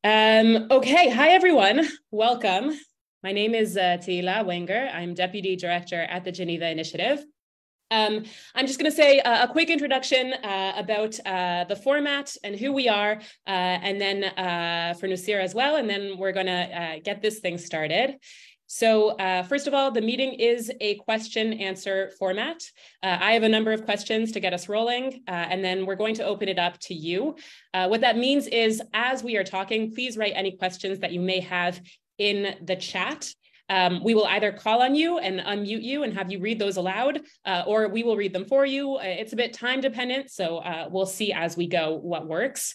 Okay, hi everyone, welcome. My name is Teila Wenger. I'm Deputy Director at the Geneva Initiative. I'm just going to say a quick introduction about the format and who we are, and then for Nusir as well, and then we're going to get this thing started. So first of all, the meeting is a question-answer format. I have a number of questions to get us rolling, and then we're going to open it up to you. What that means is, as we are talking, please write any questions that you may have in the chat. We will either call on you and unmute you and have you read those aloud, or we will read them for you. It's a bit time dependent, so we'll see as we go what works.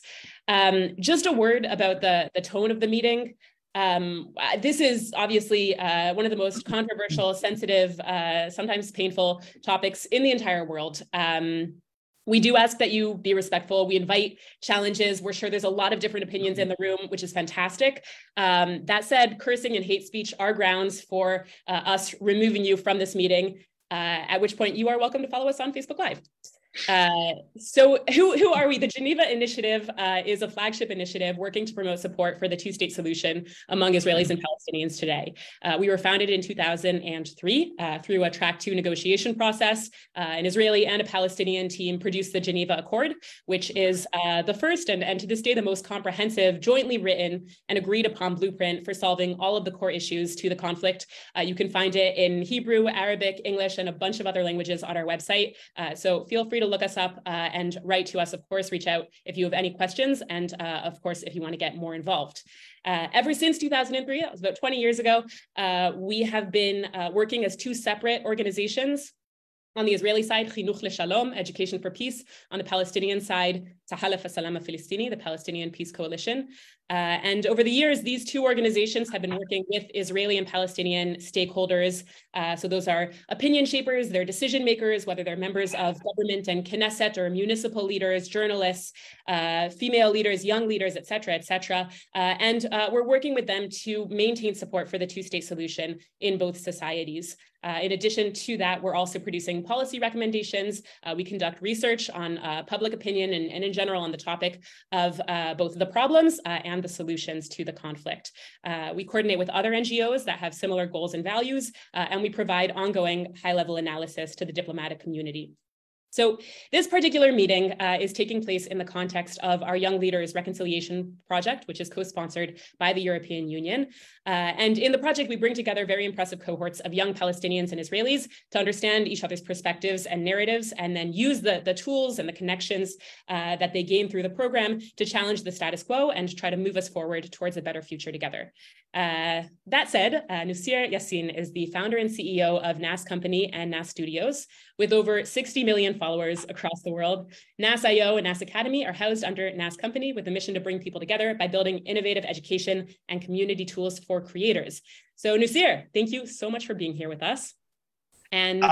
Just a word about the tone of the meeting. This is obviously one of the most controversial, sensitive, sometimes painful topics in the entire world. We do ask that you be respectful. We invite challenges. We're sure there's a lot of different opinions in the room, which is fantastic. That said, cursing and hate speech are grounds for us removing you from this meeting, at which point you are welcome to follow us on Facebook Live. So who are we? The Geneva Initiative is a flagship initiative working to promote support for the two-state solution among Israelis and Palestinians today. We were founded in 2003 through a track 2 negotiation process. An Israeli and a Palestinian team produced the Geneva Accord, which is the first and to this day the most comprehensive, jointly written and agreed upon blueprint for solving all of the core issues to the conflict. You can find it in Hebrew, Arabic, English, and a bunch of other languages on our website. So feel free to look us up and write to us. Of course, reach out if you have any questions, and of course, if you want to get more involved. Ever since 2003, that was about 20 years ago, we have been working as two separate organizations. On the Israeli side, Chinuch LeShalom, Education for Peace. On the Palestinian side, Tahalaf Salam Filistini, the Palestinian Peace Coalition. And over the years, these two organizations have been working with Israeli and Palestinian stakeholders. So those are opinion shapers, they're decision makers, whether they're members of government and Knesset or municipal leaders, journalists, female leaders, young leaders, et cetera, et cetera. And we're working with them to maintain support for the two-state solution in both societies. In addition to that, we're also producing policy recommendations. We conduct research on public opinion and in general on the topic of both the problems and the solutions to the conflict. We coordinate with other NGOs that have similar goals and values, and we provide ongoing high-level analysis to the diplomatic community. So this particular meeting is taking place in the context of our Young Leaders Reconciliation Project, which is co-sponsored by the European Union. And in the project, we bring together very impressive cohorts of young Palestinians and Israelis to understand each other's perspectives and narratives, and then use the tools and the connections that they gain through the program to challenge the status quo and to try to move us forward towards a better future together. That said, Nusir Yassin is the founder and CEO of NAS Company and NAS Studios, with over 60 million followers across the world. NAS.io and NAS Academy are housed under NAS Company with a mission to bring people together by building innovative education and community tools for creators. So Nusir, thank you so much for being here with us. And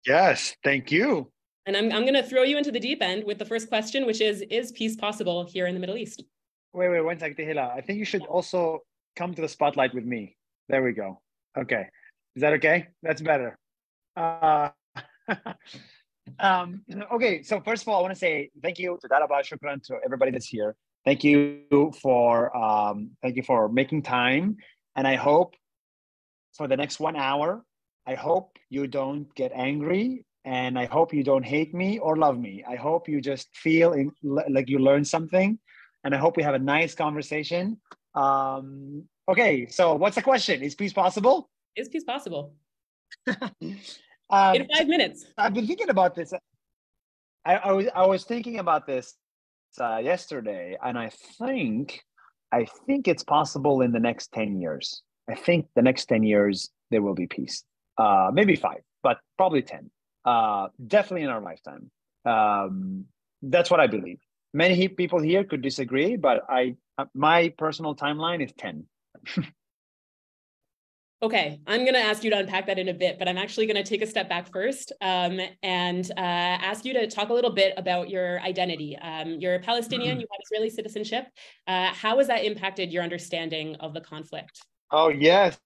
yes, thank you. And I'm going to throw you into the deep end with the first question, which is peace possible here in the Middle East? Wait, one second, Tehila. I think you should also come to the spotlight with me. There we go. Okay. Is that okay? That's better. Okay, so first of all, I want to say thank you to Daraba, Shukran to everybody that's here. Thank you for making time. And I hope for the next 1 hour, I hope you don't get angry, and I hope you don't hate me or love me. I hope you just feel like you learned something, and I hope we have a nice conversation. Okay, so what's the question? Is peace possible? Is peace possible? In 5 minutes. I've been thinking about this. I was thinking about this yesterday, and I think it's possible in the next 10 years. I think the next 10 years there will be peace. Maybe 5, but probably 10. Definitely in our lifetime. That's what I believe. Many people here could disagree, but my personal timeline is 10. Okay, I'm going to ask you to unpack that in a bit, but I'm actually going to take a step back first and ask you to talk a little bit about your identity. You're Palestinian, you have Israeli citizenship. How has that impacted your understanding of the conflict? Oh, yes.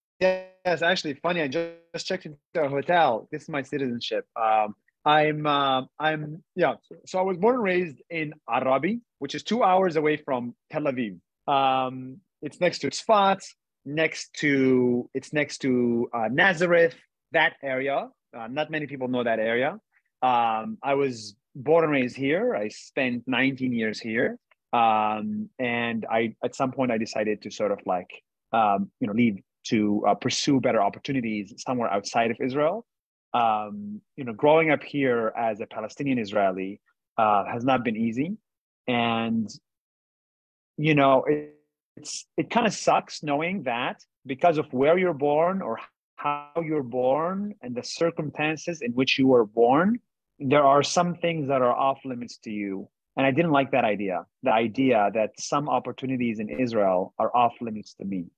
Actually, funny. I just checked into a hotel. This is my citizenship. So I was born and raised in Arabi, which is 2 hours away from Tel Aviv. It's next to Tzfat, it's next to Nazareth, that area. Not many people know that area. I was born and raised here. I spent 19 years here. And at some point I decided to sort of like, leave to pursue better opportunities somewhere outside of Israel. Growing up here as a Palestinian Israeli has not been easy. And, it kind of sucks knowing that because of where you're born or how you're born and the circumstances in which you were born, there are some things that are off limits to you. And I didn't like that idea, the idea that some opportunities in Israel are off limits to me.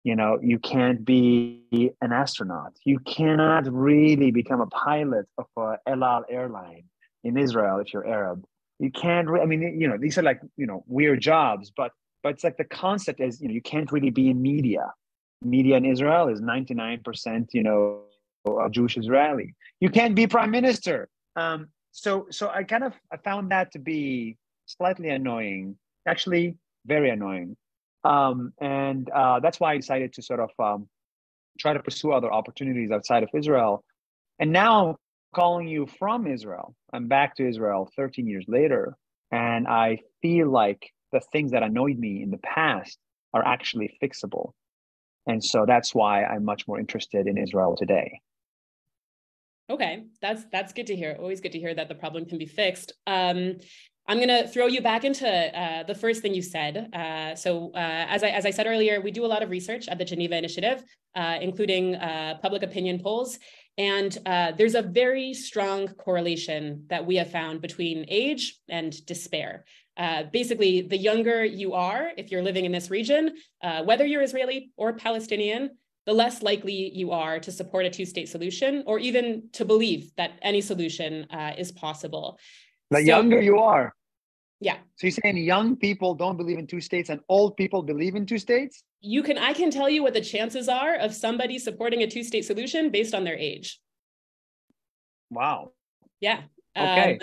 You can't be an astronaut. You cannot really become a pilot of a El Al airline in Israel if you're Arab. You can't, these are like, weird jobs, but it's like the concept is, you can't really be in media. Media in Israel is 99%, Jewish Israeli. You can't be prime minister. So I found that to be slightly annoying, actually very annoying. And that's why I decided to sort of try to pursue other opportunities outside of Israel. And now I'm calling you from Israel. I'm back to Israel 13 years later. And I feel like the things that annoyed me in the past are actually fixable. And so that's why I'm much more interested in Israel today. Okay, that's good to hear. Always good to hear that the problem can be fixed. I'm going to throw you back into the first thing you said. As I said earlier, we do a lot of research at the Z'neva Initiative, including public opinion polls. And there's a very strong correlation that we have found between age and despair. Basically, the younger you are, if you're living in this region, whether you're Israeli or Palestinian, the less likely you are to support a two-state solution or even to believe that any solution is possible. The younger you are. Yeah. So you're saying young people don't believe in two states and old people believe in two states? I can tell you what the chances are of somebody supporting a two-state solution based on their age. Wow. Yeah. Okay.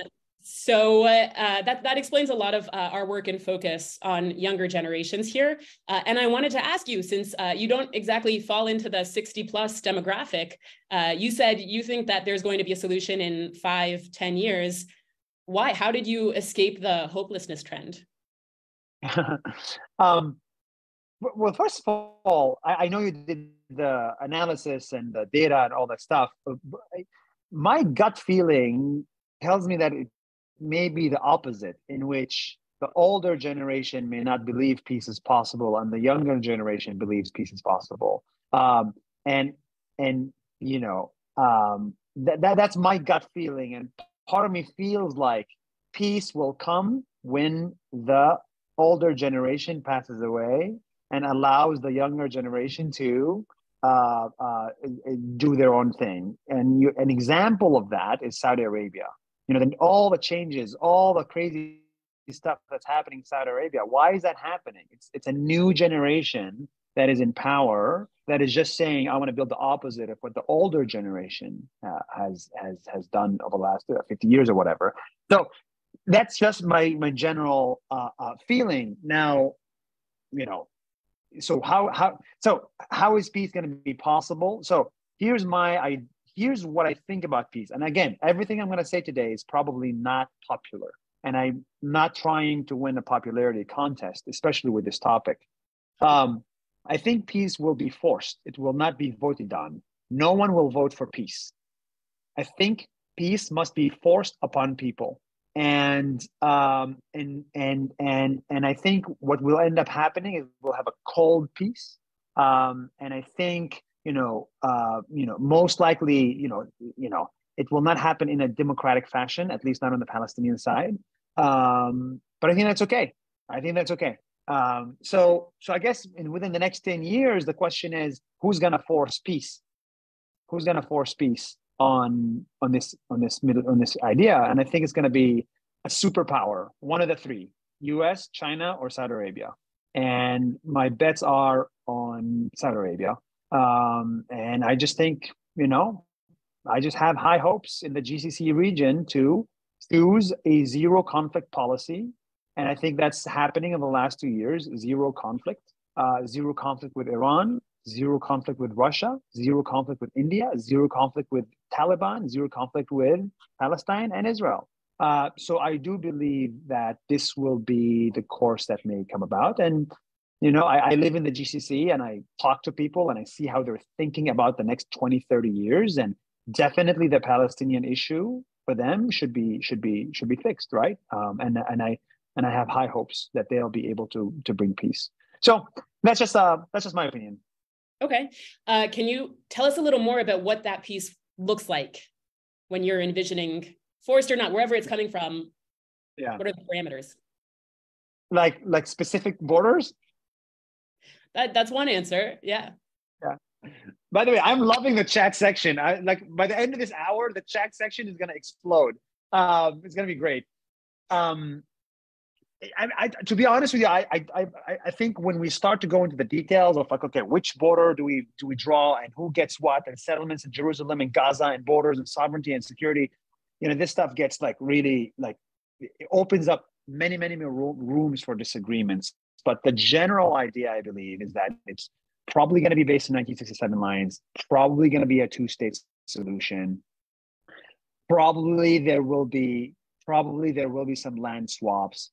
So that explains a lot of our work and focus on younger generations here. And I wanted to ask you, since you don't exactly fall into the 60 plus demographic, you said you think that there's going to be a solution in 5-10 years. Why? How did you escape the hopelessness trend? Well, first of all, I know you did the analysis and the data and all that stuff. My gut feeling tells me that it may be the opposite, in which the older generation may not believe peace is possible and the younger generation believes peace is possible. That's my gut feeling. And part of me feels like peace will come when the older generation passes away and allows the younger generation to do their own thing. And an example of that is Saudi Arabia. Then all the changes, all the crazy stuff that's happening in Saudi Arabia. Why is that happening? It's a new generation that is in power that is just saying, I want to build the opposite of what the older generation has done over the last 50 years or whatever. So that's just my general feeling. Now, so how is peace going to be possible? So here's what I think about peace. And again, everything I'm going to say today is probably not popular. And I'm not trying to win a popularity contest, especially with this topic. I think peace will be forced. It will not be voted on. No one will vote for peace. I think peace must be forced upon people. And I think what will end up happening is we'll have a cold peace. And I think most likely, it will not happen in a democratic fashion, at least not on the Palestinian side. But I think that's okay. So I guess within the next 10 years, the question is, who's going to force peace? Who's going to force peace on this idea? And I think it's going to be a superpower, one of the three: US, China, or Saudi Arabia. And my bets are on Saudi Arabia. And I just think, I just have high hopes in the GCC region to choose a zero conflict policy And I think that's happening in the last 2 years. Zero conflict with Iran, zero conflict with Russia, zero conflict with India, zero conflict with Taliban, zero conflict with Palestine and Israel. So I do believe that this will be the course that may come about. And, I live in the GCC and I talk to people and I see how they're thinking about the next 20, 30 years. And definitely the Palestinian issue for them should be fixed, right? And I have high hopes that they'll be able to bring peace. So that's just my opinion. Okay. Can you tell us a little more about what that peace looks like when you're envisioning, forced or not, wherever it's coming from? Yeah. What are the parameters? Like specific borders? That's one answer. Yeah. Yeah. By the way, I'm loving the chat section. By the end of this hour, the chat section is going to explode. It's going to be great. To be honest with you, I think when we start to go into the details of okay, which border do we draw and who gets what, and settlements in Jerusalem and Gaza and borders and sovereignty and security, this stuff gets really it opens up many more rooms for disagreements. But the general idea, I believe, is that it's probably going to be based on 1967 lines, probably going to be a two-state solution. Probably there will be some land swaps.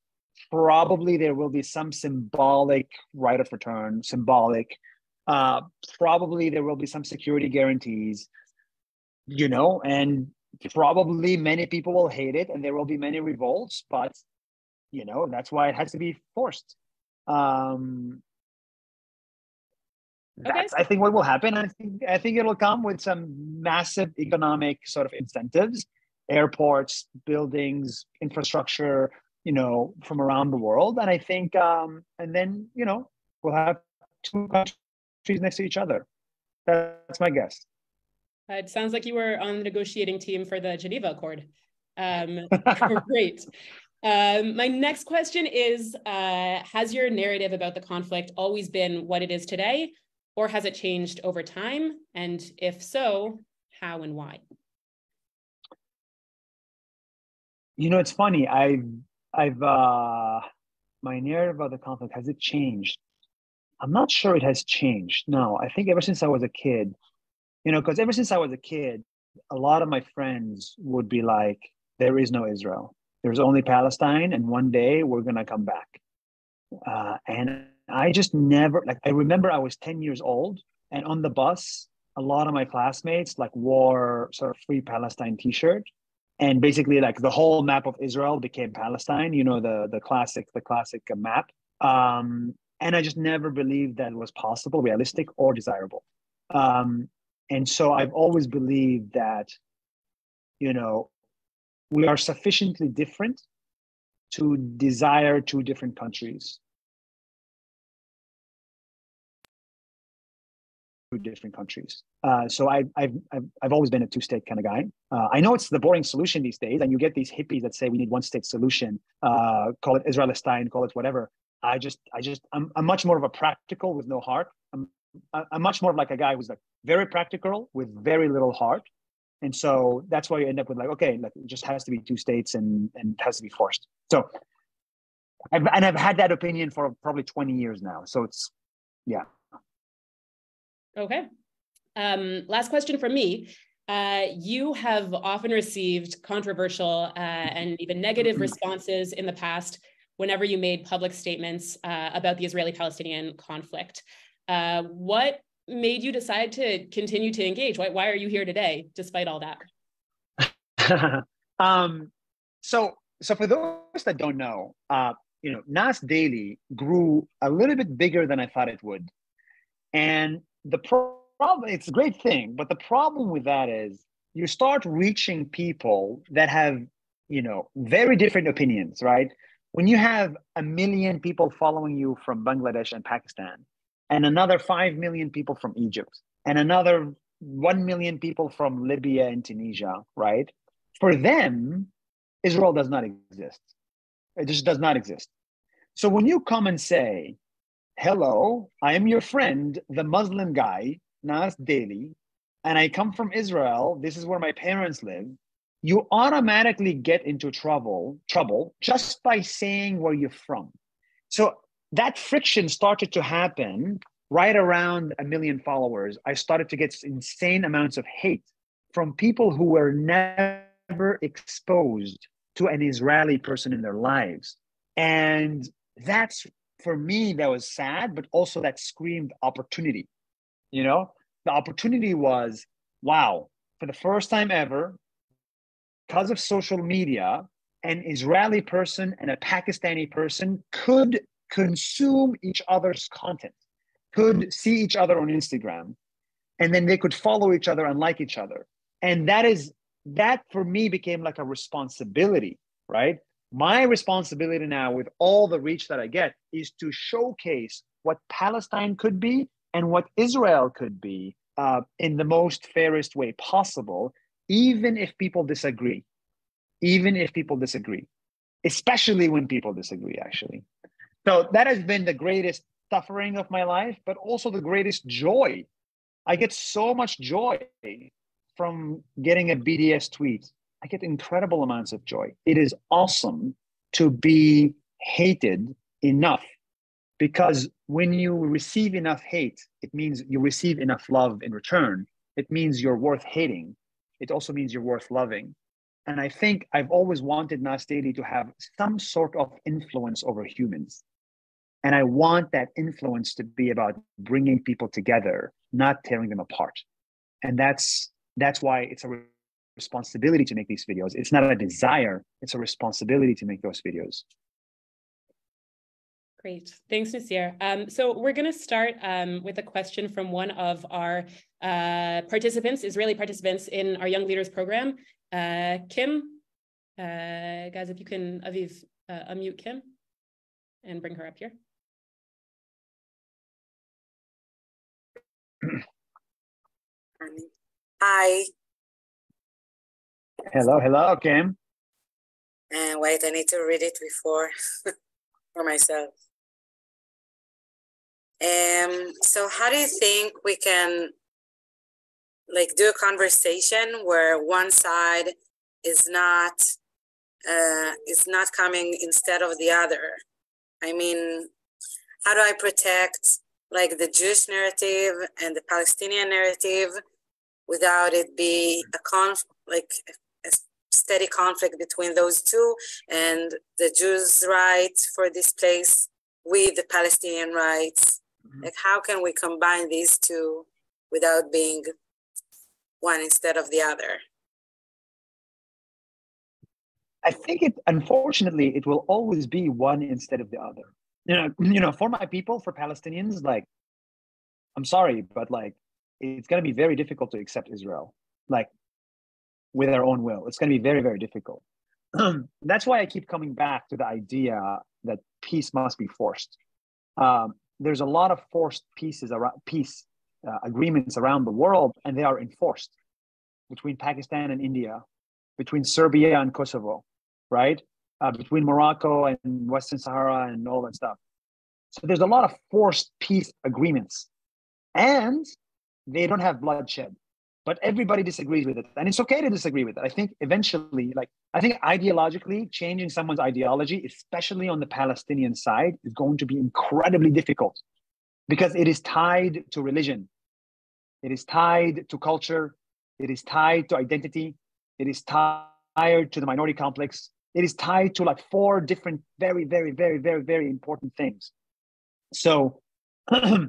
Probably there will be some symbolic right of return, probably there will be some security guarantees, and probably many people will hate it and there will be many revolts, but, that's why it has to be forced. That's, I think, what will happen. I think it'll come with some massive economic sort of incentives, airports, buildings, infrastructure, from around the world. And I think, and then, we'll have two countries next to each other. That's my guess. It sounds like you were on the negotiating team for the Geneva Accord. Great. My next question is, has your narrative about the conflict always been what it is today, or has it changed over time? And if so, how and why? It's funny. I've my narrative about the conflict, has it changed? I'm not sure it has changed. No, I think ever since I was a kid, because ever since I was a kid, a lot of my friends would be like, there is no Israel. There's only Palestine, and one day we're going to come back. And I just never, I remember I was 10 years old, and on the bus, a lot of my classmates wore sort of Free Palestine t-shirt. And basically the whole map of Israel became Palestine, the classic map. And I just never believed that it was possible, realistic, or desirable. And so I've always believed that, we are sufficiently different to desire two different countries. So I've always been a two-state kind of guy. I know it's the boring solution these days, and you get these hippies that say we need one-state solution. Call it Israeli-Palestinian, call it whatever. I'm much more of a practical with no heart. I'm much more like a guy who's very practical with very little heart. And so that's why you end up with it just has to be two states and it has to be forced. So I've had that opinion for probably 20 years now. So it's, yeah. Okay. Last question from me. You have often received controversial and even negative responses in the past whenever you made public statements about the Israeli-Palestinian conflict. What made you decide to continue to engage? Why are you here today, despite all that? So for those that don't know, Nas Daily grew a little bit bigger than I thought it would. And the problem, it's a great thing, but the problem with that is you start reaching people that have, very different opinions, right? When you have 1 million people following you from Bangladesh and Pakistan, and another 5 million people from Egypt, and another 1 million people from Libya and Tunisia, right? For them, Israel does not exist. It just does not exist. So when you come and say, hello, I am your friend, the Muslim guy, Nas Daily, and I come from Israel, this is where my parents live, you automatically get into trouble just by saying where you're from. So that friction started to happen right around 1 million followers. I started to get insane amounts of hate from people who were never exposed to an Israeli person in their lives. And that's, for me, that was sad, but also that screamed opportunity. You know, the opportunity was, wow, for the first time ever, because of social media, an Israeli person and a Pakistani person could consume each other's content, could see each other on Instagram, and then they could follow each other and like each other. And that for me became like a responsibility, right? My responsibility now with all the reach that I get is to showcase what Palestine could be and what Israel could be in the most fairest way possible, even if people disagree, especially when people disagree, actually. So that has been the greatest suffering of my life, but also the greatest joy. I get so much joy from getting a BDS tweet. I get incredible amounts of joy. It is awesome to be hated enough, because when you receive enough hate, it means you receive enough love in return. It means you're worth hating. It also means you're worth loving. And I think I've always wanted Nas Daily to have some sort of influence over humans. And I want that influence to be about bringing people together, not tearing them apart. And that's why it's a responsibility to make these videos. It's not a desire, it's a responsibility to make those videos. Great. Thanks, Nasir. So we're going to start with a question from one of our participants, Israeli participants in our Young Leaders program, Kim. Guys, if you can, Aviv, unmute Kim and bring her up here. Hi. Hello, Kim. Wait, I need to read it before for myself. So how do you think we can do a conversation where one side is not coming instead of the other? I mean, how do I protect the Jewish narrative and the Palestinian narrative without it be a steady conflict between those two, and the Jews' rights for this place with the Palestinian rights? How can we combine these two without being one instead of the other? I think unfortunately, it will always be one instead of the other. You know, for my people, for Palestinians, I'm sorry, but it's going to be very difficult to accept Israel, with their own will. It's going to be very, very difficult. That's why I keep coming back to the idea that peace must be forced. There's a lot of forced peace agreements around the world, and they are enforced between Pakistan and India, between Serbia and Kosovo, right? Between Morocco and Western Sahara and all that stuff. So there's a lot of forced peace agreements, and they don't have bloodshed, but everybody disagrees with it. And it's okay to disagree with it. I think eventually, I think ideologically, changing someone's ideology, especially on the Palestinian side, is going to be incredibly difficult, because it is tied to religion. It is tied to culture. It is tied to identity. It is tied to the minority complex. It is tied to 4 different very, very, very, very, very important things. So, so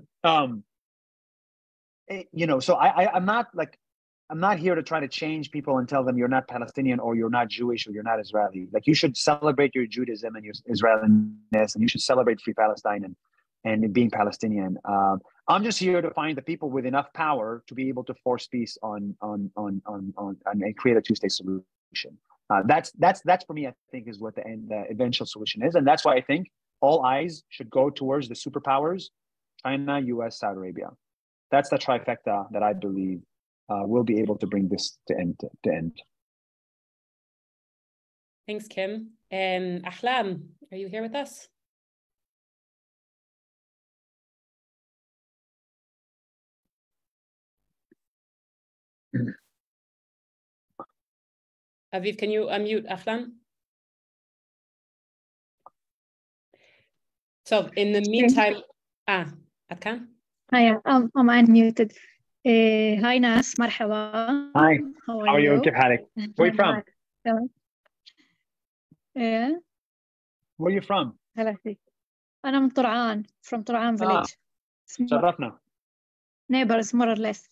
I'm not here to try to change people and tell them you're not Palestinian or you're not Jewish or you're not Israeli. You should celebrate your Judaism and your Israeliness, and you should celebrate Free Palestine and being Palestinian. I'm just here to find the people with enough power to be able to force peace on and create a 2-state solution. That's for me, I think, is what the eventual solution is, and that's why I think all eyes should go towards the superpowers: China, U.S., Saudi Arabia. That's the trifecta that I believe will be able to bring this to end. Thanks, Kim. Ahlam, are you here with us? Aviv, can you unmute Ahlan? So in the meantime, عاد كان؟ Hi, I'm unmuted. Hi Nas, مرحبا. Hi, How how are you? you? كيف حالك? Where are you from? Yeah. Where are you from? هلا فيك. أنا من طرعان, from طرعان village. شرفنا. Neighbors, more or less.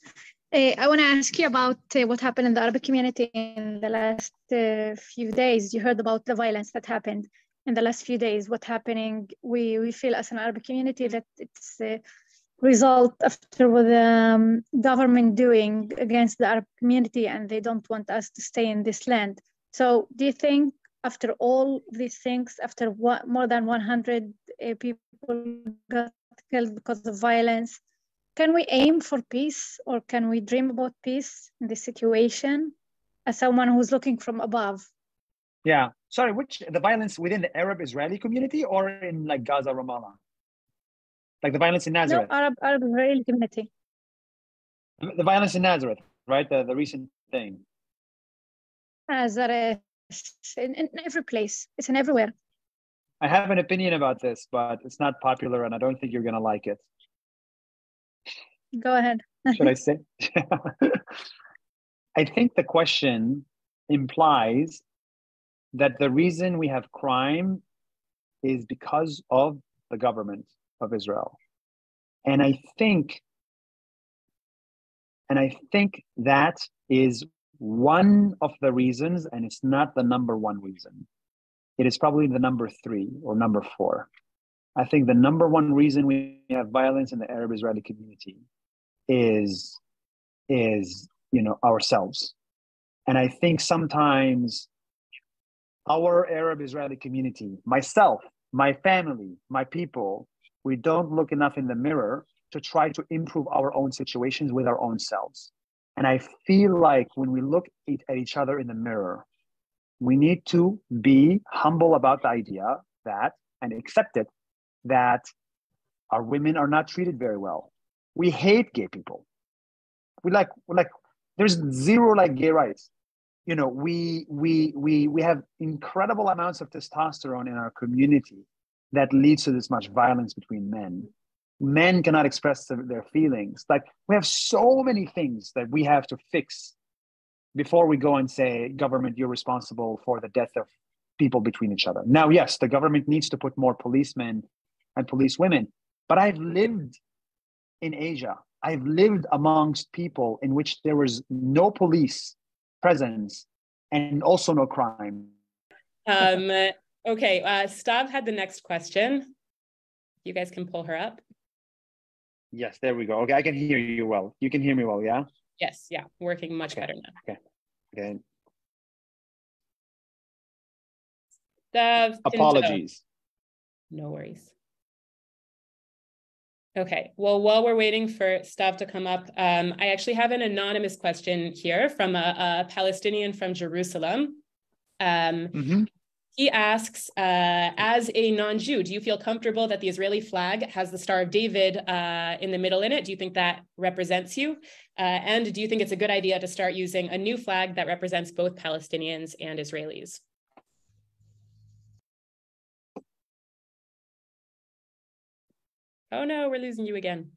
I want to ask you about what happened in the Arabic community in the last few days. You heard about the violence that happened in the last few days. What's happening? We feel as an Arabic community that it's a result after what the government doing against the Arab community, and they don't want us to stay in this land. So do you think after all these things, after more than 100 people got killed because of violence, can we aim for peace, or can we dream about peace in this situation as someone who's looking from above? Yeah. Sorry, the violence within the Arab Israeli community or in like Gaza, Ramallah? Like the violence in Nazareth? No, Arab Israeli community. The violence in Nazareth, right? The recent thing. Nazareth, in every place. It's in everywhere. I have an opinion about this, but it's not popular and I don't think you're going to like it. Go ahead. Should I say? I think the question implies that the reason we have crime is because of the government of Israel. And I think that is one of the reasons, and it's not the number one reason. It is probably the number 3 or number 4. I think the number one reason we have violence in the Arab Israeli community is ourselves. And I think sometimes our Arab Israeli community, myself, my family, my people, we don't look enough in the mirror to try to improve our own situations with our own selves. And I feel like when we look at each other in the mirror, we need to be humble about the idea that, and accept it, that our women are not treated very well. We hate gay people. We're like there's zero like gay rights. You know, we have incredible amounts of testosterone in our community that leads to this much violence between men. Men cannot express their feelings. Like, we have so many things that we have to fix before we go and say, government, you're responsible for the death of people between each other. Now, yes, the government needs to put more policemen and police women, but I've lived in Asia. I've lived amongst people in which there was no police presence and also no crime. Okay, Stav had the next question. You guys can pull her up. Yes, there we go. Okay, I can hear you well. You can hear me well, yeah? Yes, yeah, working much better now. Okay. Stav, apologies. No worries. Okay, well, while we're waiting for Stav to come up, I actually have an anonymous question here from a Palestinian from Jerusalem. He asks, as a non-Jew, do you feel comfortable that the Israeli flag has the Star of David in the middle in it? Do you think that represents you? And do you think it's a good idea to start using a new flag that represents both Palestinians and Israelis? Oh no, we're losing you again.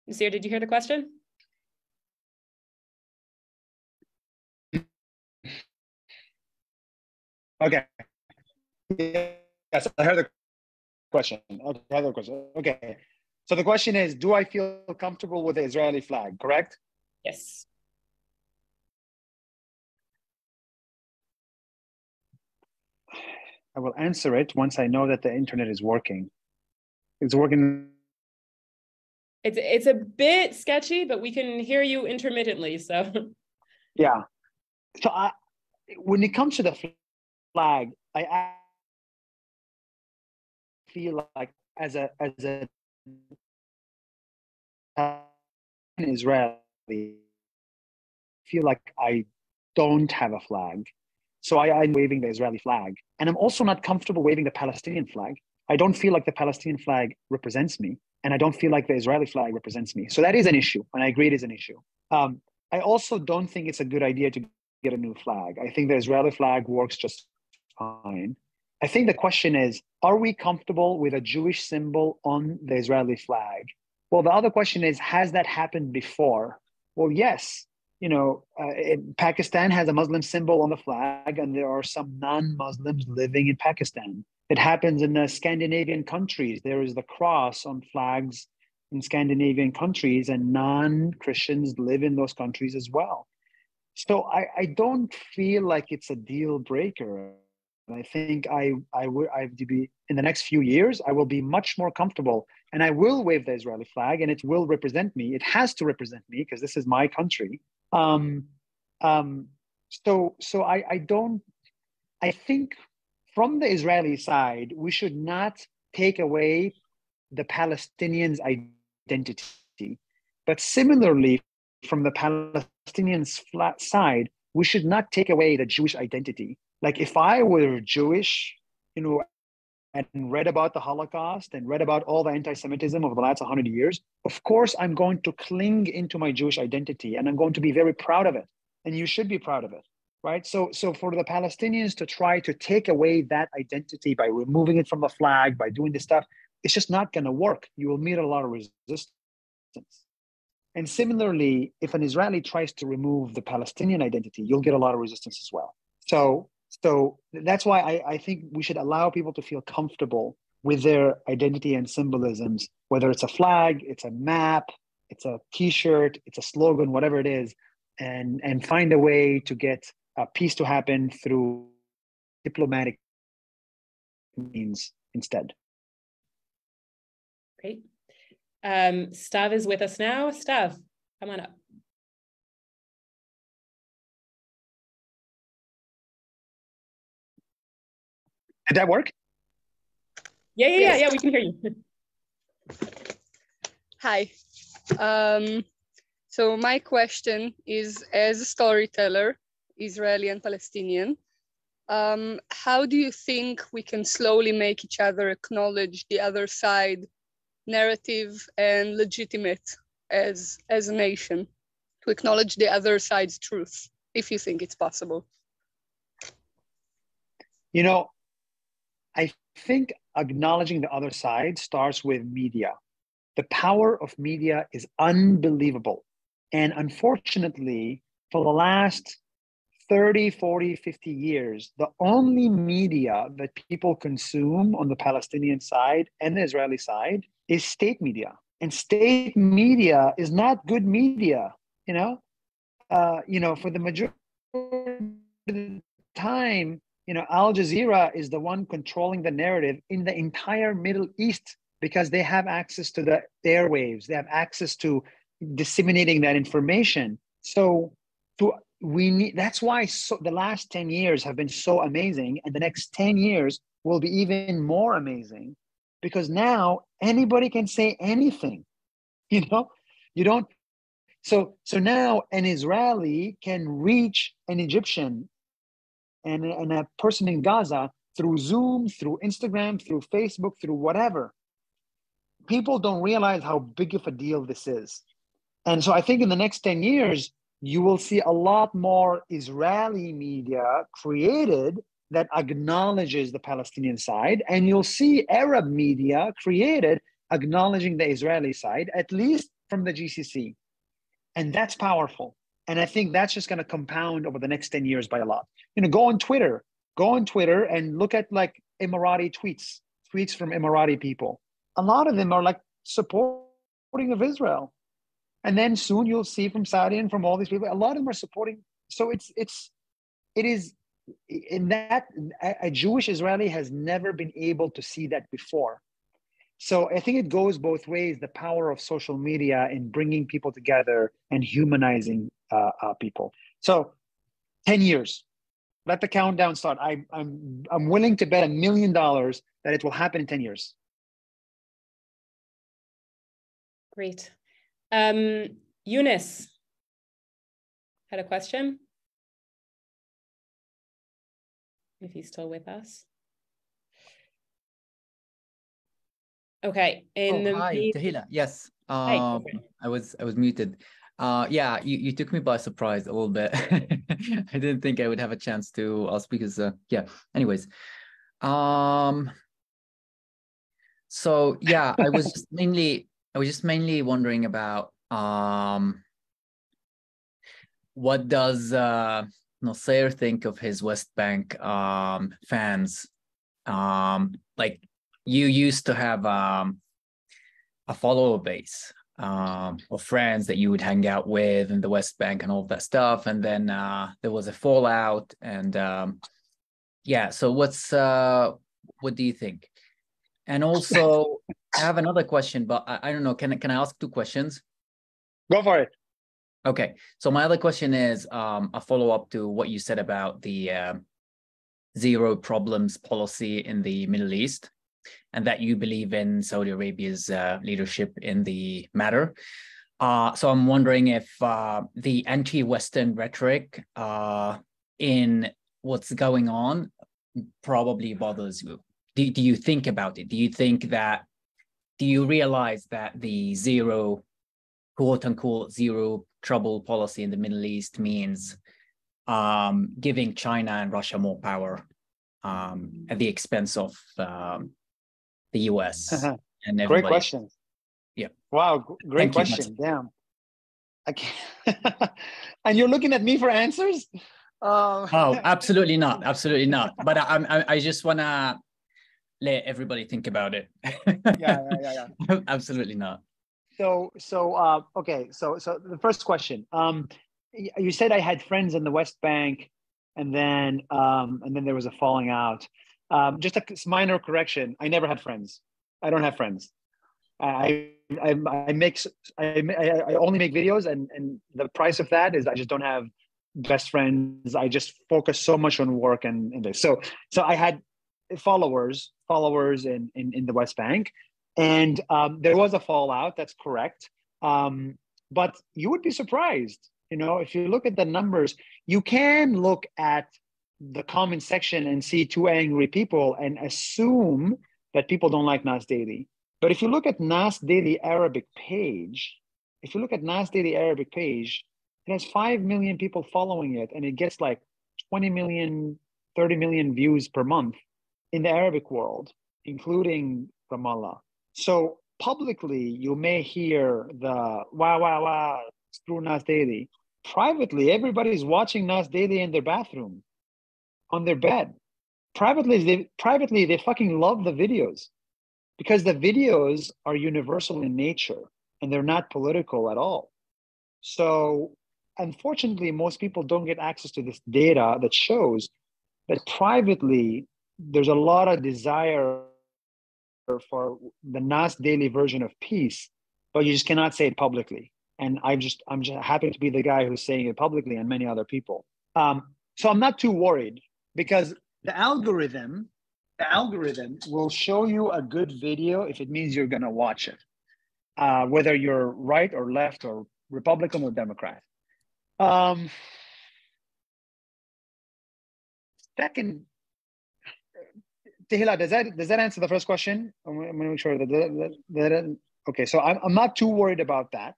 Nasir, did you hear the question? Okay. Yes, I heard the question. Okay. So the question is, do I feel comfortable with the Israeli flag, correct? Yes. I will answer it once I know that the internet is working. It's working. It's a bit sketchy, but we can hear you intermittently, so. Yeah. So when it comes to the flag, I feel like as a Israeli, feel like I don't have a flag. So I'm waving the Israeli flag. And I'm also not comfortable waving the Palestinian flag. I don't feel like the Palestinian flag represents me, and I don't feel like the Israeli flag represents me. So that is an issue, and I agree it is an issue. I also don't think it's a good idea to get a new flag. I think the Israeli flag works just fine. I think the question is, are we comfortable with a Jewish symbol on the Israeli flag? Well, the other question is, has that happened before? Well, yes. Pakistan has a Muslim symbol on the flag, and there are some non-Muslims living in Pakistan. It happens in the Scandinavian countries. There is the cross on flags in Scandinavian countries, and non-Christians live in those countries as well. So I don't feel like it's a deal breaker. I think I have to be, in the next few years, I will be much more comfortable, and I will wave the Israeli flag, and it will represent me. It has to represent me because this is my country. So I think from the Israeli side, we should not take away the Palestinians' identity. But similarly, from the Palestinians' side, we should not take away the Jewish identity. Like if I were Jewish, and read about the Holocaust and read about all the anti-Semitism over the last 100 years, of course, I'm going to cling into my Jewish identity, and I'm going to be very proud of it. And you should be proud of it, right? So for the Palestinians to try to take away that identity by removing it from the flag, by doing this stuff, it's just not going to work. You will meet a lot of resistance. And similarly, if an Israeli tries to remove the Palestinian identity, you'll get a lot of resistance as well. So that's why I think we should allow people to feel comfortable with their identity and symbolisms, whether it's a flag, it's a map, it's a T-shirt, it's a slogan, whatever it is, and find a way to get peace to happen through diplomatic means instead. Great. Stav is with us now. Stav, come on up. Did that work? Yeah, we can hear you. Hi. So my question is, as a storyteller, Israeli and Palestinian, how do you think we can slowly make each other acknowledge the other side narrative and legitimate as a nation, to acknowledge the other side's truth, if you think it's possible? I think acknowledging the other side starts with media. The power of media is unbelievable. And unfortunately, for the last 30, 40, 50 years, the only media that people consume on the Palestinian side and the Israeli side is state media. And state media is not good media, for the majority of the time, Al Jazeera is the one controlling the narrative in the entire Middle East because they have access to the airwaves. They have access to disseminating that information. So that's why the last 10 years have been so amazing, and the next 10 years will be even more amazing because now anybody can say anything. So now an Israeli can reach an Egyptian and a person in Gaza through Zoom, through Instagram, through Facebook, through whatever. People don't realize how big of a deal this is. And so I think in the next 10 years, you will see a lot more Israeli media created that acknowledges the Palestinian side, and you'll see Arab media created acknowledging the Israeli side, at least from the GCC. And that's powerful. And I think that's just going to compound over the next 10 years by a lot. Go on Twitter and look at like Emirati tweets from Emirati people. A lot of them are like supporting of Israel. And then soon you'll see from Saudi and from all these people, a lot of them are supporting. So it is in that a Jewish Israeli has never been able to see that before. So I think it goes both ways, the power of social media in bringing people together and humanizing people. So 10 years, let the countdown start. I'm willing to bet $1 million that it will happen in 10 years. Great. Eunice had a question. If he's still with us. Okay. Hi, Tahila. Yes. Hi. I was muted. Yeah, you took me by surprise a little bit. I didn't think I would have a chance to ask because yeah. Anyways, so yeah, I was just mainly wondering about what does Nasser think of his West Bank fans? Like, you used to have a follower base of friends that you would hang out with in the West Bank and all of that stuff, and then there was a fallout, and yeah. So what do you think? And also, I have another question, but I don't know. Can I ask two questions? Go for it. Okay. So my other question is a follow-up to what you said about the zero problems policy in the Middle East, and that you believe in Saudi Arabia's leadership in the matter. So I'm wondering if the anti-Western rhetoric in what's going on probably bothers you. Do you think about it? Do you realize that the zero, quote unquote, zero trouble policy in the Middle East means giving China and Russia more power at the expense of the US and everybody? Great question. Yeah. Wow, great question. Damn. I can't. And you're looking at me for answers? Oh, absolutely not. Absolutely not. But I just want to let everybody think about it. Yeah. Absolutely not. Okay. So the first question. You said I had friends in the West Bank, and then there was a falling out. Just a minor correction. I never had friends. I don't have friends. I only make videos, and the price of that is I just don't have best friends. I just focus so much on work and this. So I had followers in the West Bank, and there was a fallout. That's correct. But you would be surprised. If you look at the numbers, you can look at the comment section and see two angry people and assume that people don't like Nas Daily. But if you look at Nas Daily Arabic page, it has 5 million people following it, and it gets like 20 million, 30 million views per month in the Arabic world, including Ramallah. So publicly, you may hear the wow, screw Nas Daily. Privately, everybody's watching Nas Daily in their bathroom, on their bed. Privately, they fucking love the videos, because the videos are universal in nature and they're not political at all. So unfortunately, most people don't get access to this data that shows that privately, there's a lot of desire for the Nas Daily version of peace, but you just cannot say it publicly. And I'm just happy to be the guy who's saying it publicly, and many other people. So I'm not too worried, because the algorithm will show you a good video if it means you're going to watch it, whether you're right or left or Republican or Democrat. Second, Tahila, does that answer the first question? I'm going to make sure that okay. So I'm not too worried about that,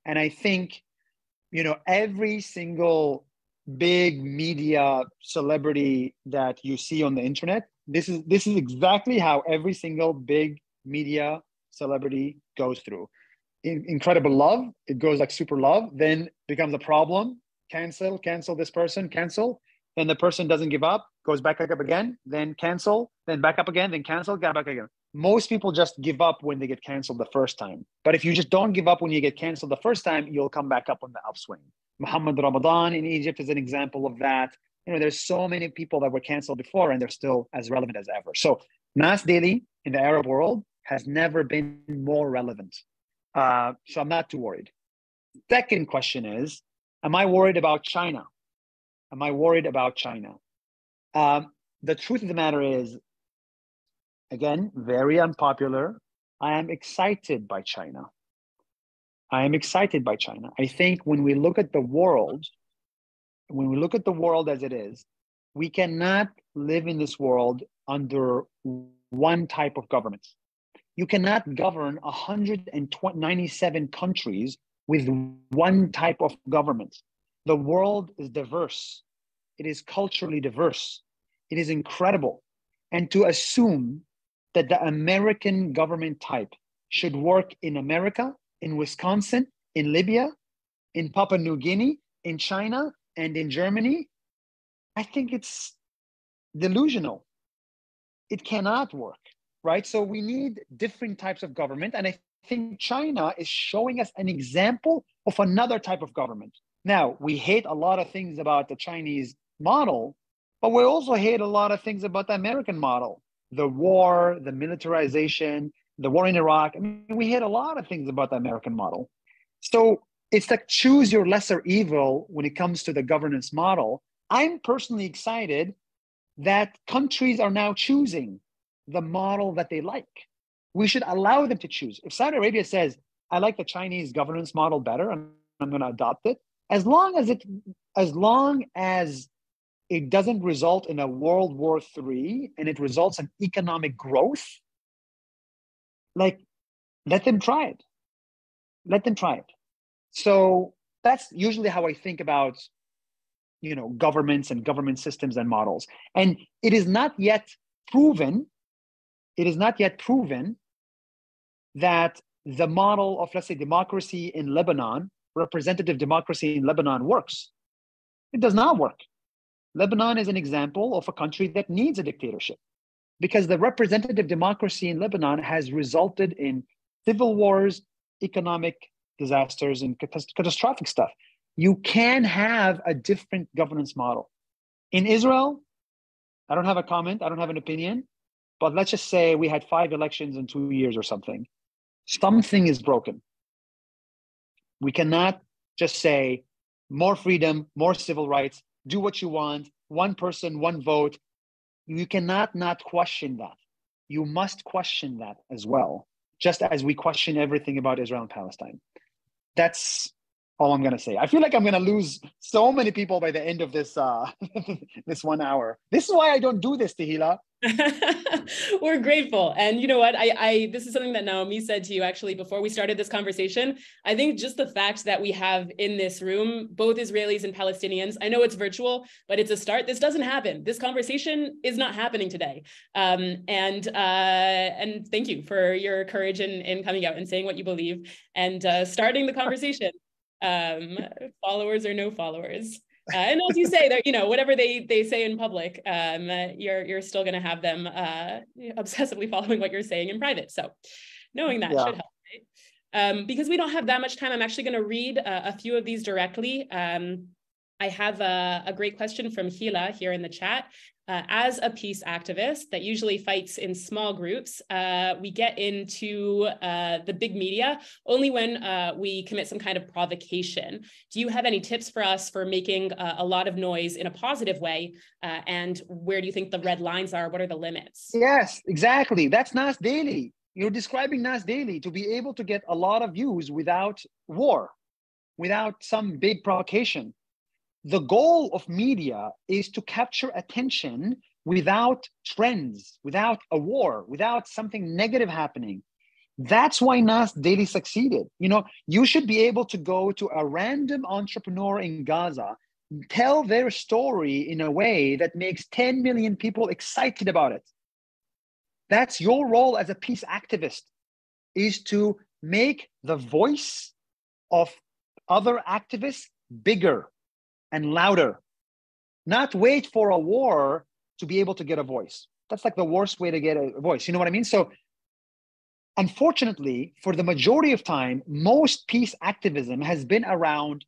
and I think every single big media celebrity that you see on the internet, this is exactly how every single big media celebrity goes through. Incredible love, it goes like super love, then becomes a problem, cancel this person, cancel, then the person doesn't give up, goes back up again, then cancel, then back up again, then cancel, get back again. Most people just give up when they get canceled the first time. But if you just don't give up when you get canceled the first time, you'll come back up on the upswing. Muhammad Ramadan in Egypt is an example of that. There's so many people that were canceled before and they're still as relevant as ever. So Nas Daily in the Arab world has never been more relevant. So I'm not too worried. Second question is, am I worried about China? The truth of the matter is, again, very unpopular, I am excited by China. I think when we look at the world as it is, we cannot live in this world under one type of government. You cannot govern 197 countries with one type of government. The world is diverse. It is culturally diverse. It is incredible. And to assume that the American government type should work in America, in Wisconsin, in Libya, in Papua New Guinea, in China, and in Germany, I think it's delusional. It cannot work, right? So we need different types of government. And I think China is showing us an example of another type of government. Now, we hate a lot of things about the Chinese model, but we also hate a lot of things about the American model. The war, the militarization, the war in Iraq. I mean, we hate a lot of things about the American model. So it's like choose your lesser evil when it comes to the governance model. I'm personally excited that countries are now choosing the model that they like. We should allow them to choose. If Saudi Arabia says, I like the Chinese governance model better, and I'm going to adopt it, as long as it doesn't result in a World War III and it results in economic growth, like, let them try it. Let them try it. So that's usually how I think about, governments and government systems and models. And it is not yet proven that the model of, let's say, democracy in Lebanon, representative democracy in Lebanon works. It does not work. Lebanon is an example of a country that needs a dictatorship because the representative democracy in Lebanon has resulted in civil wars, economic disasters, and catastrophic stuff. You can have a different governance model. In Israel, I don't have a comment, I don't have an opinion, but let's just say we had 5 elections in 2 years or something. Something is broken. We cannot just say more freedom, more civil rights, do what you want, one person, one vote. You cannot not question that. You must question that as well, just as we question everything about Israel and Palestine. That's all I'm going to say. I feel like I'm going to lose so many people by the end of this this 1 hour. This is why I don't do this, Tehila. We're grateful. And you know what? This is something that Naomi said to you actually before we started this conversation. I think just the fact that we have in this room both Israelis and Palestinians, I know it's virtual, but it's a start. This doesn't happen. This conversation is not happening today. And thank you for your courage in coming out and saying what you believe and starting the conversation. Followers or no followers. And as you say, that whatever they say in public, you're still going to have them obsessively following what you're saying in private. So knowing that should help, right? Because we don't have that much time, I'm actually going to read a few of these directly. I have a great question from Hila here in the chat. As a peace activist that usually fights in small groups, we get into the big media only when we commit some kind of provocation. Do you have any tips for us for making a lot of noise in a positive way? And where do you think the red lines are? What are the limits? Yes, exactly. That's Nas Daily. You're describing Nas Daily, to be able to get a lot of views without war, without some big provocation. The goal of media is to capture attention without trends, without a war, without something negative happening. That's why Nas Daily succeeded. You should be able to go to a random entrepreneur in Gaza, tell their story in a way that makes 10 million people excited about it. That's your role as a peace activist, is to make the voice of other activists bigger and louder, not wait for a war to be able to get a voice. That's like the worst way to get a voice. You know what I mean? So unfortunately, for the majority of time, most peace activism has been around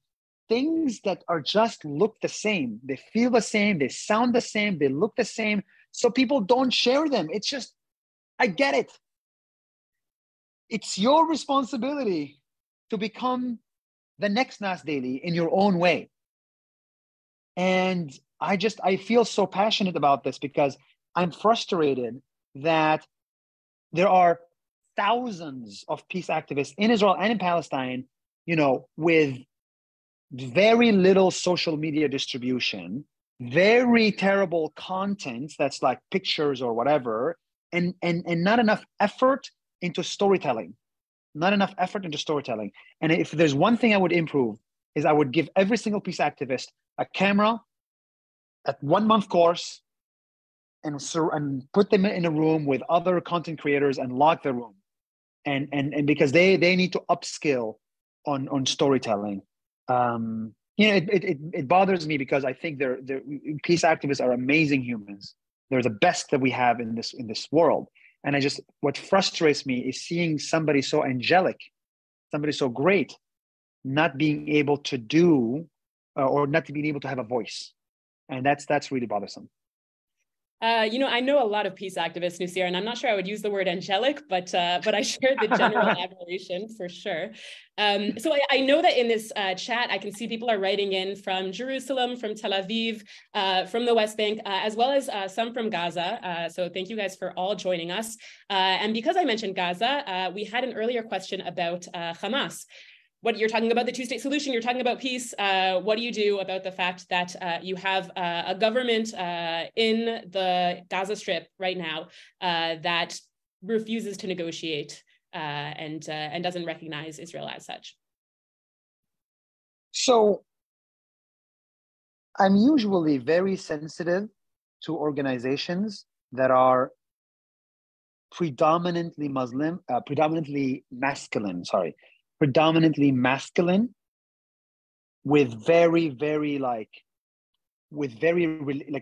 things that are just look the same. They feel the same, they sound the same, they look the same. So people don't share them. It's just, I get it. It's your responsibility to become the next Nas Daily in your own way. And I feel so passionate about this because I'm frustrated that there are thousands of peace activists in Israel and in Palestine, with very little social media distribution, very terrible content that's like pictures or whatever, and not enough effort into storytelling, not enough effort into storytelling. And if there's one thing I would improve, is I would give every single peace activist a camera, a 1-month course, and put them in a room with other content creators and lock the room. And because they need to upskill on storytelling. It bothers me because I think they're peace activists are amazing humans. They're the best that we have in this world. And what frustrates me is seeing somebody so angelic, somebody so great, not being able to do or not being able to have a voice. And that's really bothersome. I know a lot of peace activists, Nusir, and I'm not sure I would use the word angelic, but I share the general admiration for sure. So I know that in this chat, I can see people are writing in from Jerusalem, from Tel Aviv, from the West Bank, as well as some from Gaza. So thank you guys for all joining us. And because I mentioned Gaza, we had an earlier question about Hamas. What you're talking about the two-state solution, you're talking about peace. What do you do about the fact that you have a government in the Gaza Strip right now that refuses to negotiate and doesn't recognize Israel as such? So I'm usually very sensitive to organizations that are predominantly masculine, with very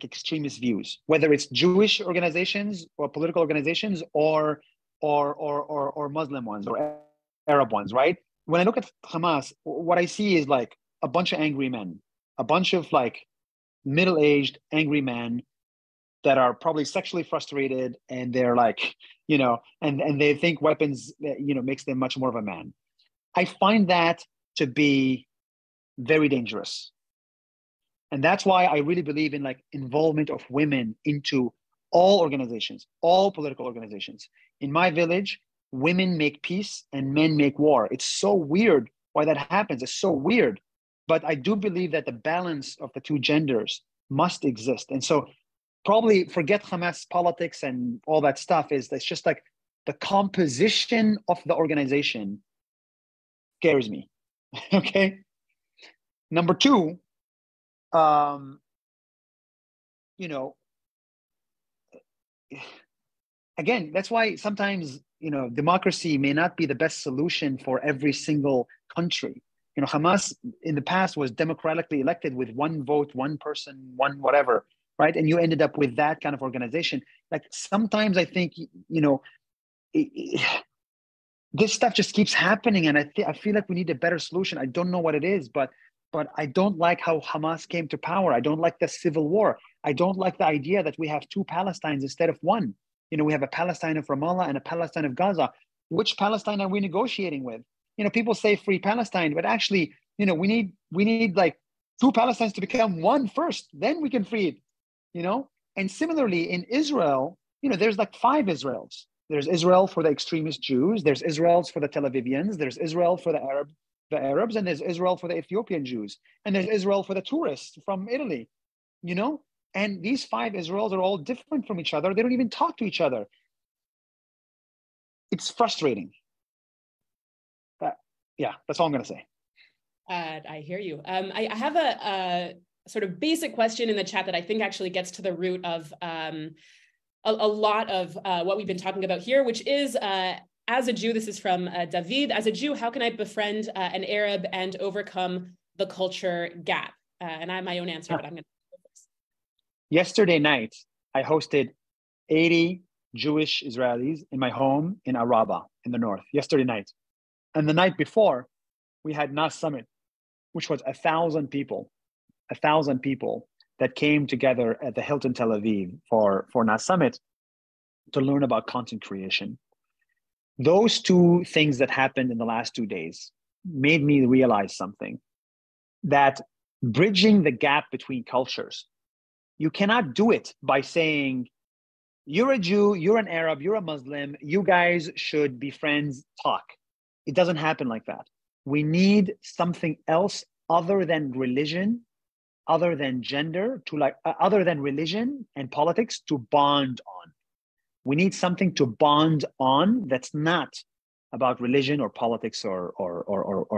extremist views, whether it's Jewish organizations or political organizations or Muslim ones or Arab ones, right? When I look at Hamas, what I see is like a bunch of angry men, a bunch of like middle-aged angry men that are probably sexually frustrated, and they're like, and they think weapons, makes them much more of a man. I find that to be very dangerous. And that's why I really believe in like involvement of women into all organizations, all political organizations. In my village, women make peace and men make war. It's so weird why that happens. It's so weird. But I do believe that the balance of the two genders must exist. And so probably forget Hamas politics and all that stuff. It's just like the composition of the organization scares me. Okay. Number two, again, that's why sometimes, democracy may not be the best solution for every single country. Hamas in the past was democratically elected with one vote, one person, one whatever, right? And you ended up with that kind of organization. Like sometimes I think, this stuff just keeps happening, and I feel like we need a better solution. I don't know what it is, but I don't like how Hamas came to power. I don't like the civil war. I don't like the idea that we have two Palestines instead of one. We have a Palestine of Ramallah and a Palestine of Gaza. Which Palestine are we negotiating with? People say free Palestine, but actually, we need like two Palestines to become one first, then we can free it. And similarly in Israel, there's like 5 Israels. There's Israel for the extremist Jews. There's Israel for the Tel Avivians. There's Israel for the Arabs, and there's Israel for the Ethiopian Jews. And there's Israel for the tourists from Italy, And these 5 Israels are all different from each other. They don't even talk to each other. It's frustrating. Yeah, that's all I'm going to say. I hear you. I have a sort of basic question in the chat that I think actually gets to the root of a lot of what we've been talking about here, which is, as a Jew, this is from David, as a Jew, how can I befriend an Arab and overcome the culture gap? And I have my own answer, but I'm going to go first. Yesterday night, I hosted 80 Jewish Israelis in my home in Araba in the north, yesterday night. And the night before, we had Nas Summit, which was 1,000 people that came together at the Hilton Tel Aviv for Nas Summit to learn about content creation. Those 2 things that happened in the last 2 days made me realize something, that bridging the gap between cultures, you cannot do it by saying, you're a Jew, you're an Arab, you're a Muslim, you guys should be friends, talk. It doesn't happen like that. We need something else other than religion, other than gender, other than religion and politics to bond on. We need something to bond on that's not about religion or politics or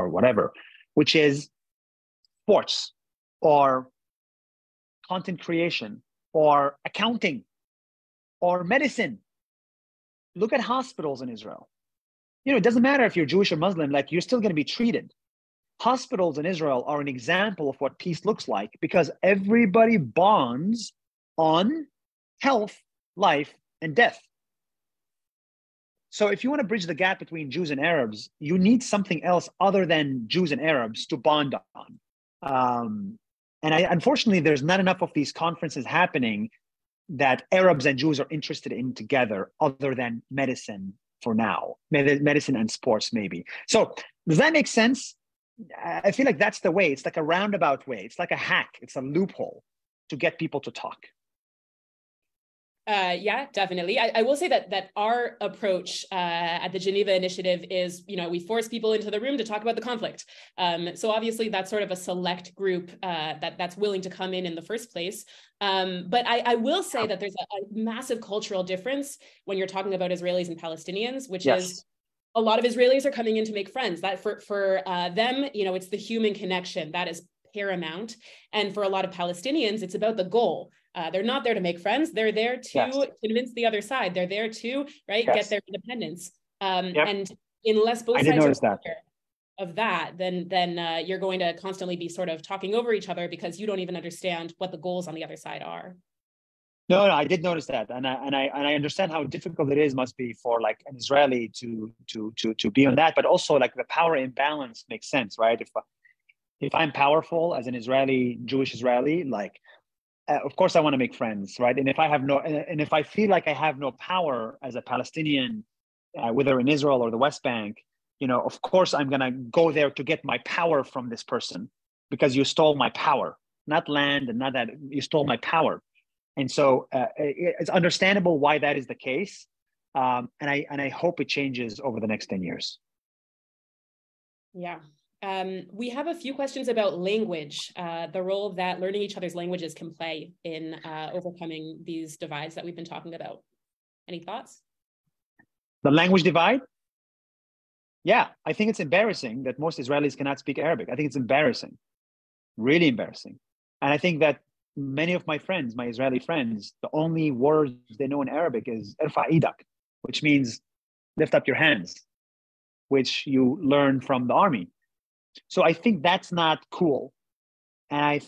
whatever, which is sports or content creation or accounting or medicine. Look at hospitals in Israel. It doesn't matter if you're Jewish or Muslim, like you're still going to be treated. Hospitals in Israel are an example of what peace looks like because everybody bonds on health, life, and death. So if you want to bridge the gap between Jews and Arabs, you need something else other than Jews and Arabs to bond on. Unfortunately, there's not enough of these conferences happening that Arabs and Jews are interested in together other than medicine for now. Medicine and sports, maybe. So does that make sense? I feel like that's the way. It's like a roundabout way. It's like a hack. It's a loophole to get people to talk. Yeah, definitely. I will say that our approach at the Geneva Initiative is, we force people into the room to talk about the conflict. So obviously that's sort of a select group that's willing to come in the first place. But I will say that there's a massive cultural difference when you're talking about Israelis and Palestinians, which is a lot of Israelis are coming in to make friends. That for them, it's the human connection that is paramount. And for a lot of Palestinians, it's about the goal. They're not there to make friends. They're there to convince the other side. They're there to get their independence. And unless both sides are aware of that, then you're going to constantly be sort of talking over each other because you don't even understand what the goals on the other side are. No, I did notice that, and I understand how difficult it must be for like an Israeli to be on that, but also like the power imbalance makes sense, right? If I'm powerful as an Israeli, Jewish Israeli, like. Of course, I want to make friends, right? And if I feel like I have no power as a Palestinian, whether in Israel or the West Bank, of course I'm gonna go there to get my power from this person because you stole my power, not land and not that you stole my power, and so it's understandable why that is the case, and I hope it changes over the next 10 years. Yeah. We have a few questions about language, the role that learning each other's languages can play in overcoming these divides that we've been talking about. Any thoughts? The language divide? Yeah, I think it's embarrassing that most Israelis cannot speak Arabic. I think it's embarrassing, really embarrassing. And I think that many of my friends, my Israeli friends, the only words they know in Arabic is irfa idak, which means lift up your hands, which you learn from the army. So I think that's not cool. And I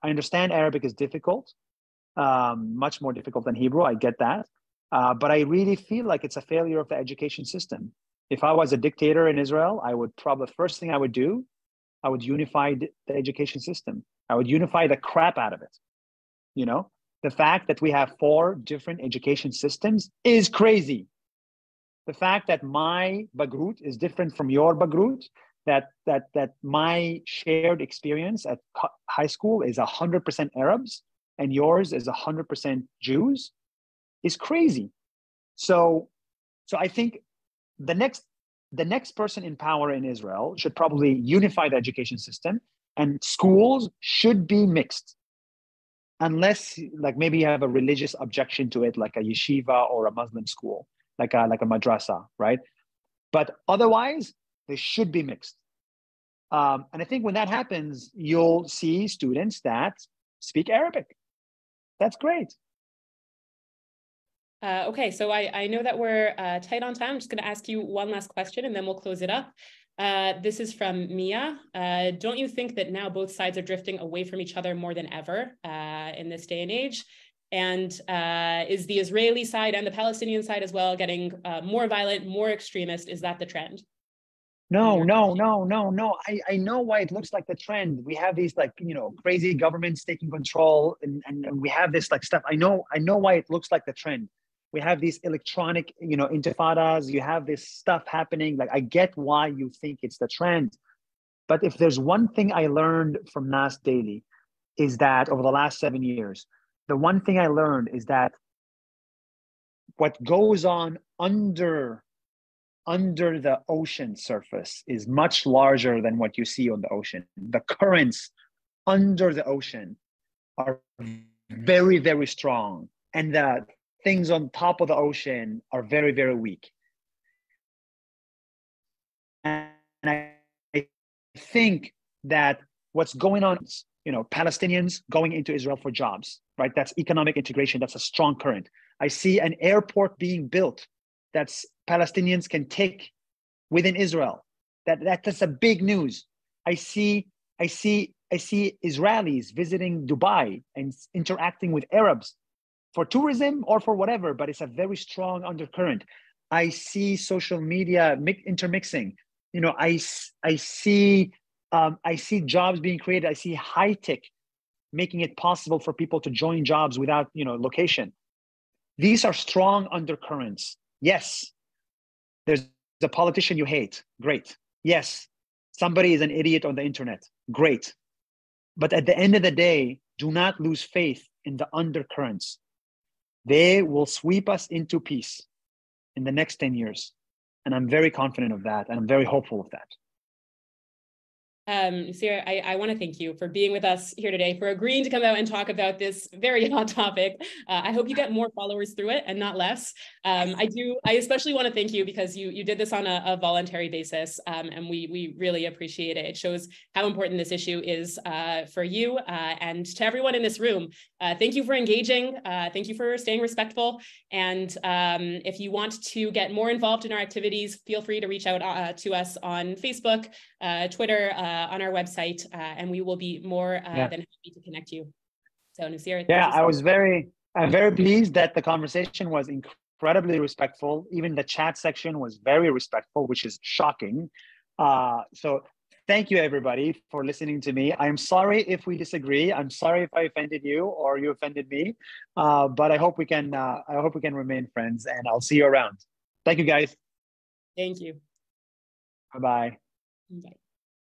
understand Arabic is difficult, much more difficult than Hebrew. I get that. But I really feel like it's a failure of the education system. If I was a dictator in Israel, the first thing I would do, I would unify the education system. I would unify the crap out of it. The fact that we have 4 different education systems is crazy. The fact that my bagrut is different from your bagrut, that my shared experience at high school is 100% Arabs and yours is 100% Jews is crazy. So I think the next person in power in Israel should probably unify the education system, and schools should be mixed, unless like maybe you have a religious objection to it, like a yeshiva or a Muslim school, like a madrasa, right? But otherwise, they should be mixed. And I think when that happens, you'll see students that speak Arabic. That's great. Okay, so I know that we're tight on time. I'm just going to ask you one last question and then we'll close it up. This is from Mia. Don't you think that now both sides are drifting away from each other more than ever in this day and age? And is the Israeli side and the Palestinian side as well getting more violent, more extremist? Is that the trend? No. I know why it looks like the trend. We have these crazy governments taking control and we have this stuff. I know why it looks like the trend. We have these electronic, intifadas. You have this stuff happening. I get why you think it's the trend. But if there's one thing I learned from Nas Daily is that over the last 7 years, the one thing I learned is that what goes on under the ocean surface is much larger than what you see on the ocean. The currents under the ocean are very, very strong. And the things on top of the ocean are very, very weak. And I think that what's going on, Palestinians going into Israel for jobs, right? That's economic integration. That's a strong current. I see an airport being built that Palestinians can take within Israel. That's a big news. I see Israelis visiting Dubai and interacting with Arabs for tourism or for whatever, but it's a very strong undercurrent. I see social media intermixing. I see jobs being created. I see high tech making it possible for people to join jobs without, location. These are strong undercurrents. Yes, there's a politician you hate. Great. Yes, somebody is an idiot on the internet. Great. But at the end of the day, do not lose faith in the undercurrents. They will sweep us into peace in the next 10 years. And I'm very confident of that. And I'm very hopeful of that. Sarah, I want to thank you for being with us here today, for agreeing to come out and talk about this very hot topic. I hope you get more followers through it and not less. I especially want to thank you because you did this on a voluntary basis, and we really appreciate it. It shows how important this issue is for you and to everyone in this room. Thank you for engaging. Thank you for staying respectful. And if you want to get more involved in our activities, feel free to reach out to us on Facebook, Twitter, on our website, and we will be more than happy to connect you. So, Nusir, I'm very pleased that the conversation was incredibly respectful. Even the chat section was very respectful, which is shocking. So thank you, everybody, for listening to me. I'm sorry if we disagree. I'm sorry if I offended you or you offended me. But I hope we can remain friends, and I'll see you around. Thank you, guys. Thank you. Bye-bye. Bye.